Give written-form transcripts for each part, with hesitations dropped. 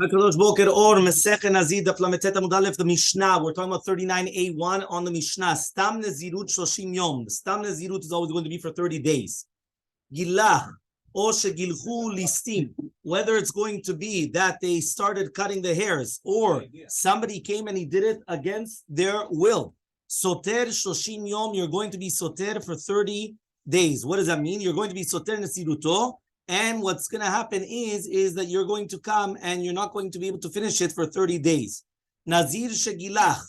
Masechet Nazir Daf, the Mishnah. We're talking about 39a1 on the Mishnah. Stam Nazirut 30 yom. Stam Nazirut is always going to be for 30 days. Gilach or shegilchu listim. Whether it's going to be that they started cutting the hairs or somebody came and he did it against their will. Soter 30 yom. You're going to be soter for 30 days. What does that mean? You're going to be soter Naziruto. And what's going to happen is that you're going to come and you're not going to be able to finish it for 30 days. Nazir shegilach,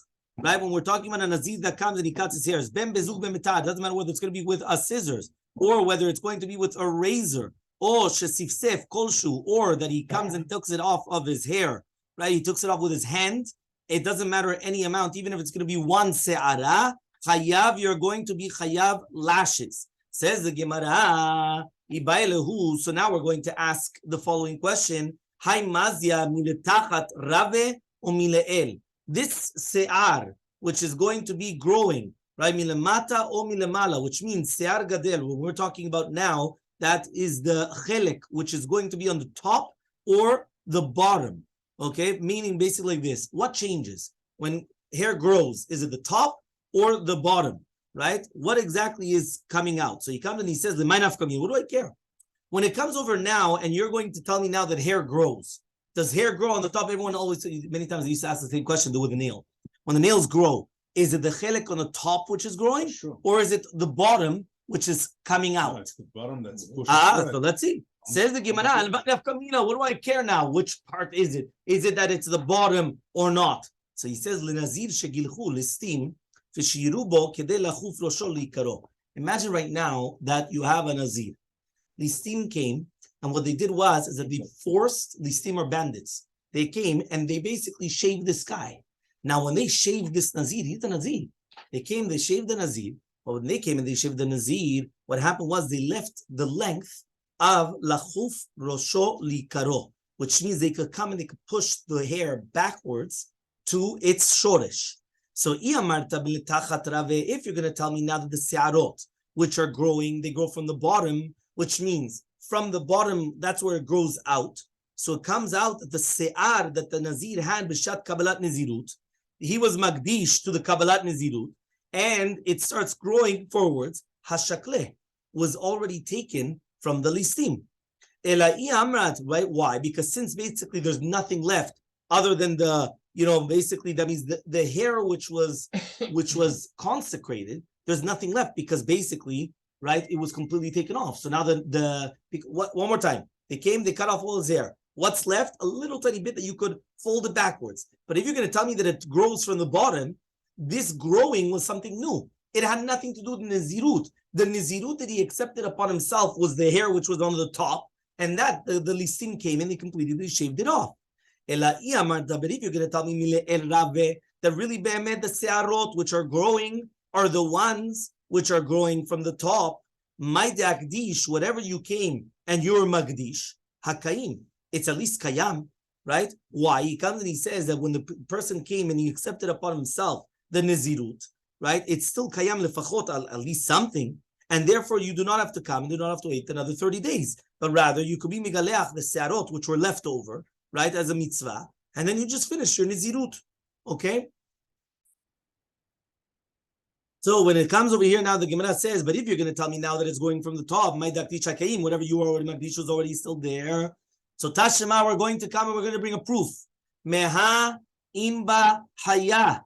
right? When we're talking about a Nazir that comes and he cuts his hairs, ben bezug ben mitad, doesn't matter whether it's going to be with a scissors or whether it's going to be with a razor, or shesifsef kolshu, or that he comes and takes it off of his hair, right? He takes it off with his hand. It doesn't matter any amount, even if it's going to be one se'ara, chayav, you're going to be chayav lashes. Says the Gemara. So now we're going to ask the following question. Hay mazia miletachat rave or mileel. This se'ar, which is going to be growing, right? Milemata or milemala, which means se'ar gadel. What we're talking about now, that is the chelek, which is going to be on the top or the bottom. Okay, meaning basically like this. What changes when hair grows? Is it the top or the bottom? Right? What exactly is coming out? So he comes and he says, what do I care? When it comes over now, and you're going to tell me now that hair grows. Does hair grow on the top? Everyone always, many times they used to ask the same question with the nail. When the nails grow, is it the chelek on the top which is growing? Sure. Or is it the bottom which is coming out? No, it's the bottom that's pushing. So let's see. Says the Gemara, what do I care now? Which part is it? Is it that it's the bottom or not? So he says, L'nazir shegilchu listim. Imagine right now that you have a Nazir. Listim came, and what they did is that they forced, Listim are bandits. They came and they basically shaved this guy. Now, when they shaved this Nazir, he's the Nazir. They came, they shaved the Nazir. But when they came and they shaved the Nazir, what happened was they left the length of lachuf rosho likaro, which means they could come and they could push the hair backwards to its shoresh. So, if you're going to tell me now that the se'arot, which are growing, they grow from the bottom, which means from the bottom, that's where it grows out. So it comes out that the se'ar that the Nazir had, b'shat kabbalat nazirut, he was magdish to the kabbalat nazirut, and it starts growing forwards. Hashakle was already taken from the listim. Ela'i amrat, right? Why? Because since basically there's nothing left other than the, basically that means the hair which was consecrated, there's nothing left because basically, right, it was completely taken off. So now one more time, they came, they cut off all his hair. What's left? A little tiny bit that you could fold it backwards. But if you're going to tell me that it grows from the bottom, this growing was something new. It had nothing to do with Nazirut. The Nazirut that he accepted upon himself was the hair which was on the top, and that the listim came and they completely shaved it off. But if you're going to tell me that really the se'arot which are growing are the ones which are growing from the top, my dakdish, whatever you came and you're magdish, hakaim, it's at least kayam, right? Why? He comes and he says that when the person came and he accepted upon himself the nazirut, right? It's still kayam lefachot, at least something, and therefore you do not have to come and do not have to wait another 30 days, but rather you could be megaleach the se'arot which were left over, right, as a mitzvah, and then you just finish your nazirut, okay? So when it comes over here now, the Gemara says, but if you're going to tell me now that it's going from the top, my dakdish hakaim, whatever you are already magdish was already still there. So Tashema, we're going to come and we're going to bring a proof. Meha imba haya,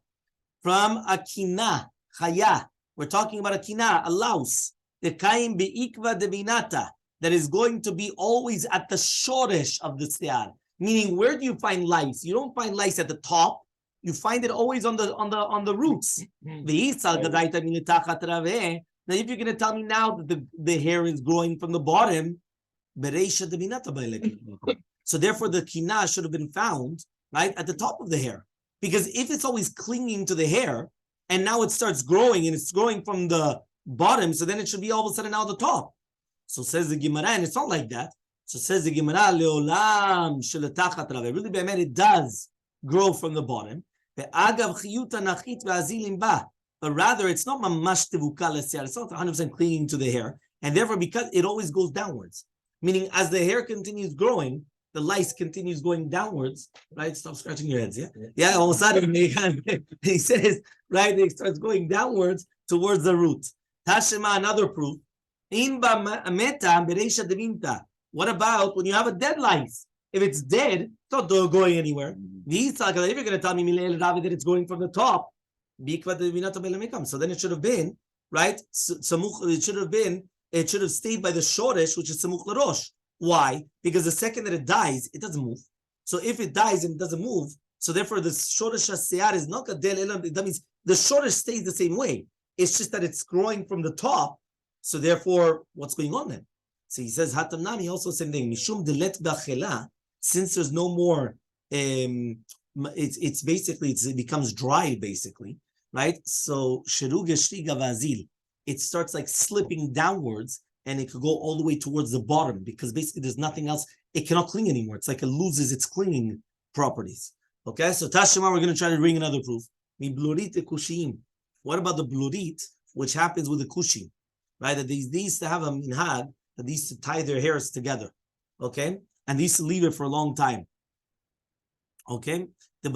from a kina, haya. We're talking about a kina, a louse. The kaim beikva devinata, that is going to be always at the shoresh of the se'ar. Meaning, where do you find lice? You don't find lice at the top. You find it always on the roots. Now, if you're going to tell me now that the hair is growing from the bottom, so therefore the kina should have been found right at the top of the hair. Because if it's always clinging to the hair, and now it starts growing, and it's growing from the bottom, so then it should be all of a sudden now the top. So says the Gemara, and it's not like that. So says the Gemara, leolam sheletachat rave. Really, it does grow from the bottom. But rather, it's not mamash tevuka l'se'ar. It's not 100% clinging to the hair, and therefore, because it always goes downwards, meaning as the hair continues growing, the lice continues going downwards, right? Stop scratching your heads, yeah? Yeah, all of a sudden, he says, right, it starts going downwards towards the root. Tashema, another proof. What about when you have a dead lice? If it's dead, it's not going anywhere. If you're going to tell me that it's going from the top, so then it should have been, right? It should have stayed by the shoresh, which is samuch l'rosh. Why? Because the second that it dies, it doesn't move. So if it dies and it doesn't move, so therefore the shoresh hasear is not gadel elam. That means the shoresh stays the same way. It's just that it's growing from the top. So therefore, what's going on then? So he says hatam nami also same thing. Mishum delet b'achela. Since there's no more, it's basically it becomes dry basically, right? So sheruge shtiga vazil. It starts like slipping downwards and it could go all the way towards the bottom because basically there's nothing else. It cannot cling anymore. It's like it loses its clinging properties. Okay, so Tashema, we're going to try to bring another proof. What about the blurit, which happens with the kushim, right? That they used to have a minhag, that they used to tie their hairs together, okay? And they used to leave it for a long time, okay? So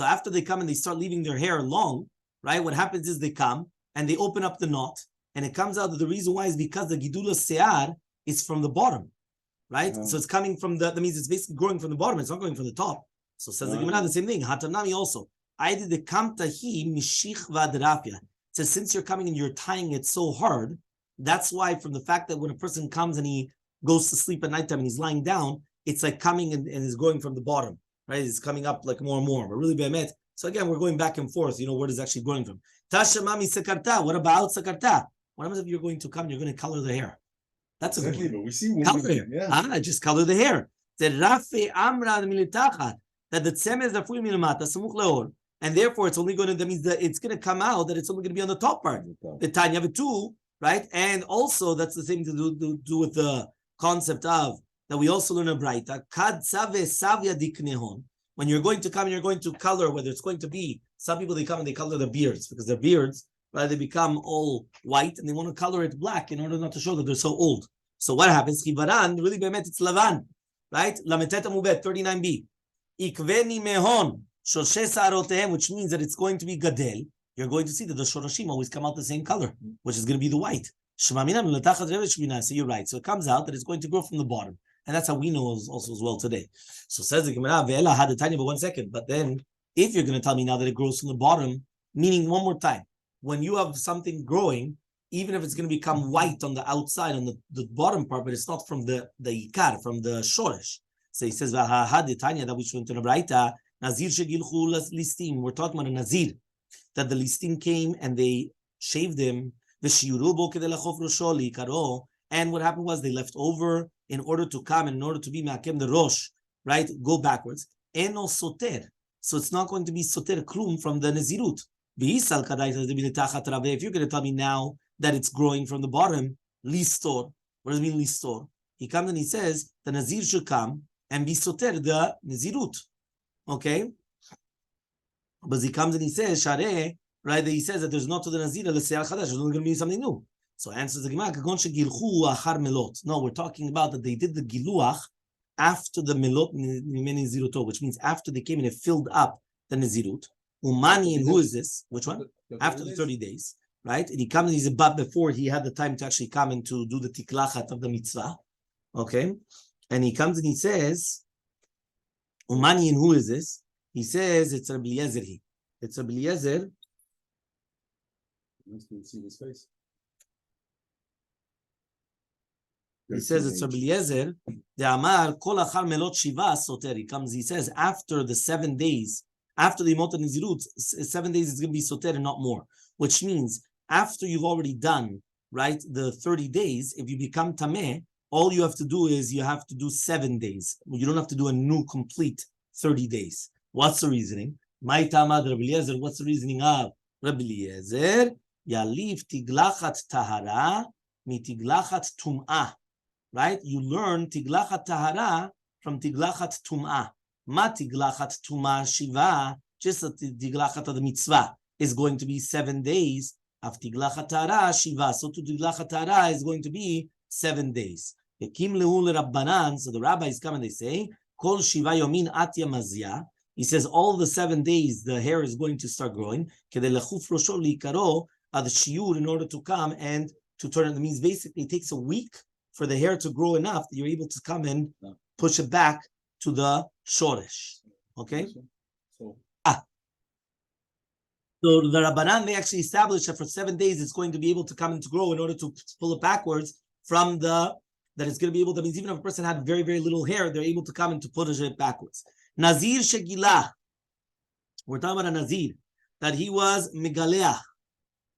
after they come and they start leaving their hair long, right? What happens is they come and they open up the knot, and it comes out that the reason why is because the gidula se'ar is from the bottom, right? So it's coming from that means it's basically growing from the bottom. It's not going from the top. So says the Gemara the same thing. Hatanami also. I did the kamtahi mishich vadrapia. So since you're coming and you're tying it so hard, that's why from the fact that when a person comes and he goes to sleep at nighttime and he's lying down, it's like coming and is going from the bottom, right? It's coming up like more and more. But really, be'emet. So again, we're going back and forth, where it's actually growing from. Tashamami sakarta. What about sakarta? What happens if you're going to come, you're going to color the hair? That's a good one. But we see color hair. Yeah. Just color the hair. The rafi amra militachat. That the tzemez dafui milamata samuch leor. And therefore, it's only going to, that means that it's going to come out that it's only going to be on the top part. The Tanya two, right? And also, that's the same to do with the concept of, that we also learn a Braita, kad save savya diknehon. When you're going to come and you're going to color, whether it's going to be, some people they come and they color their beards because their beards, right, they become all white and they want to color it black in order not to show that they're so old. So what happens? Chivaran, really bemet, it's lavan, right? Lameteta mubet, 39b. Ikveni mehon, shoshe sarotehem, which means that it's going to be gadel. You're going to see that the shoroshim always come out the same color, which is going to be the white. So you're right. So it comes out that it's going to grow from the bottom. And that's how we know also as well today. So says the Gemara, Ve'ela had the tanya, but 1 second. But then, if you're going to tell me now that it grows from the bottom, meaning one more time, when you have something growing, even if it's going to become white on the outside, on the bottom part, but it's not from the ikar, from the shoresh. So he says, Ve'ha the tanya that we should into the Braita, Nazir shegilchu listim. We're talking about a Nazir, that the listim came and they shaved him. And what happened was they left over in order to come and in order to be ma'akem the rosh, right? Go backwards. Eno soter. So it's not going to be soter klum from the nezirut. If you're going to tell me now that it's growing from the bottom, listor. What does it mean listor? He comes and he says the nazir should come and be soter the nezirut. Okay? But he comes and he says, Share, right? He says that there's not to the nazir, the se'al chadash. There's only going to be something new. So answers the Gemara, no, we're talking about that they did the giluach after the melot niziruto, which means after they came and it filled up the nezirut. Umani, and who is this? Which one? After the 30 days, right? And he comes and he's about before he had the time to actually come and to do the tiklachat of the mitzvah. Okay? And he comes and he says, Umani, and who is this? He says it's Rabbi Eliezer. It's Rabbi Eliezer. Let's see his face. He says it's Rabbi Eliezer. The Amar kol achar melot shiva soter. He comes. He says after the 7 days, after the imot nizirut, 7 days is going to be soter and not more. Which means after you've already done right the 30 days, if you become tameh, all you have to do is you have to do 7 days. You don't have to do a new complete 30 days. What's the reasoning? My tamad Rabbi Eliezer. What's the reasoning of Rabbi Eliezer? Yalif tiglachat tahara mitiglachat tum'ah. Right? You learn tiglachat tahara from tiglachat tum'ah. Ma tiglachat tum'ah shiva, just the tiglachat of the mitzvah is going to be 7 days. Of tiglachat tahara shiva, so to tiglachat tahara is going to be 7 days. So the rabbis come and they say, Kol Shiva Yomin Atya Mazia. He says all the 7 days the hair is going to start growing. In order to come and to turn it. That means basically it takes a week for the hair to grow enough that you're able to come and push it back to the shoresh. Okay? So the Rabbanan, they actually established that for 7 days it's going to be able to come and to grow in order to pull it backwards from that it's going to be able to, that means even if a person had very, very little hair, they're able to come and to push it backwards. Nazir Shegilah. We're talking about a Nazir, that he was Megaleach.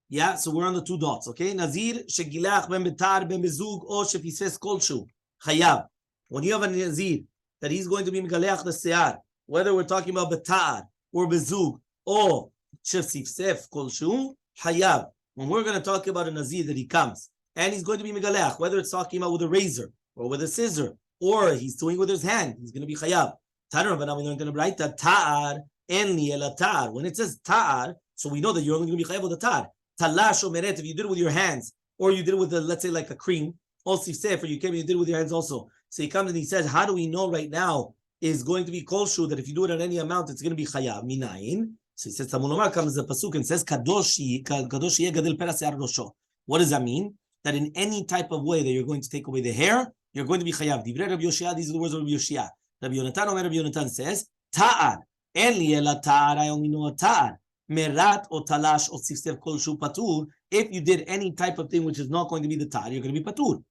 Yeah, so we're on the 2 dots, okay? Nazir Shegilah ben betar ben bezug o shefisfes kolshu chayav. When you have a Nazir, that he's going to be Megaleach the Sear, whether we're talking about betar or bezug or shefisfes kolshu chayav. When we're going to talk about a Nazir that he comes, and he's going to be Megaleach, whether it's talking about with a razor or with a scissor, or he's doing it with his hand, he's going to be chayav. But now we're going to write that ta'ar enli ela ta'ar. When it says ta'ar, so we know that you're only going to be chayav with the ta'ar. Talash or meret, if you did it with your hands, or you did it with let's say like a cream, or sifsef, or you came and you did it with your hands also. So he comes and he says, how do we know right now is going to be kolshu that if you do it at any amount, it's going to be chayav minayin? So he says, Tamunomar comes the pasuk and says, kadoshi gadil peras yar rosho. What does that mean? That in any type of way that you're going to take away the hair, you're going to be chayav. Divrei Rabbi Yoshia, these are the words of Rabbi Yoshia. Rabbi Yonatan says, ta'ar, en li ela ta'ar, I only know a ta'ar. Merat or talash or sifsef kol shu patur. If you did any type of thing which is not going to be the ta'ar, you're going to be patur.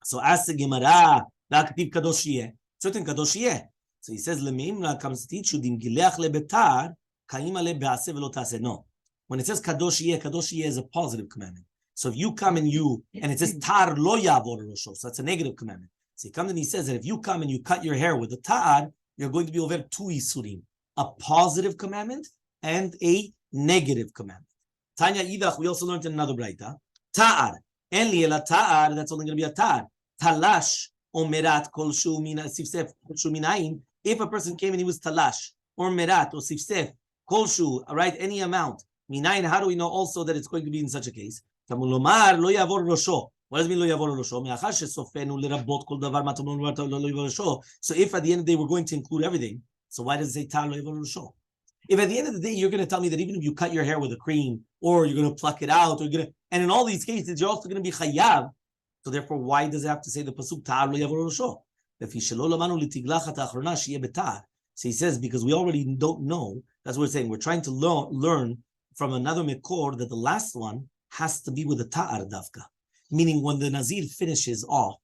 So ask the Gemara, la'aktiv kadosh yeh. Certain kadosh yeh. So he says, le'meimra comes to teach you, dim gileach lebetar, ka'im ale be'aseh velo ta'aseh. No. When it says kadosh yeh is a positive commandment. So if you come and it says tar lo yavor rosho, so that's a negative commandment. So he comes and he says that if you come and you cut your hair with the ta'ar, you're going to be over 2 isurim, a positive commandment and a negative commandment. Tanya idach, we also learned in another braita, ta'ar, en li ela ta'ar, that's only going to be a ta'ar. Talash or merat kol shu mina sifsef kol shu minayin. If a person came and he was talash or merat or sifsef kol shu, right, any amount, minayin, how do we know also that it's going to be in such a case? What does it mean lo yavor rosho? So if at the end of the day we're going to include everything, so why does it say tar lo yavor rosho? If at the end of the day you're going to tell me that even if you cut your hair with a cream, or you're going to pluck it out, and in all these cases you're also going to be chayav, so therefore why does it have to say the pasuk tar lo yavor rosho? So he says because we already don't know. That's what we're saying. We're trying to learn from another mikor that the last one has to be with the ta'ar davka. Meaning when the Nazir finishes off,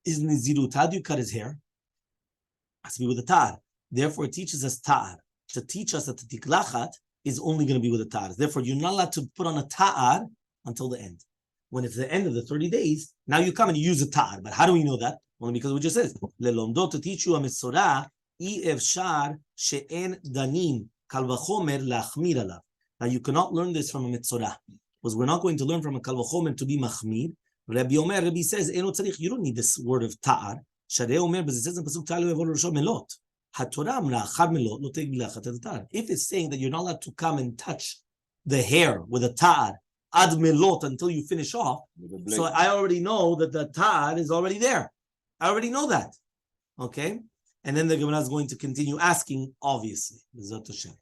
is Nazirut, how do you cut his hair? Has to be with the ta'ar. Therefore it teaches us ta'ar. To teach us that the tiklachat is only going to be with the ta'ar. Therefore you're not allowed to put on a ta'ar until the end. When it's the end of the 30 days, now you come and you use a ta'ar. But how do we know that? Only because we just said, Lelomdo, to teach you a mitzorah, i'efshar she'en danin kal vachomer lachmir alav. Now you cannot learn this from a mitzorah. Because we're not going to learn from a kal vachomer to be machmir. Rabbi says, you don't need this word of ta'ar. Sharei omer, but it says in pasuk ta'ar lo yavor rosho melot. If it's saying that you're not allowed to come and touch the hair with a ta'ar ad melot until you finish off, so I already know that the ta'ar is already there. I already know that. Okay? And then the Gemara is going to continue asking, obviously. It's amazing.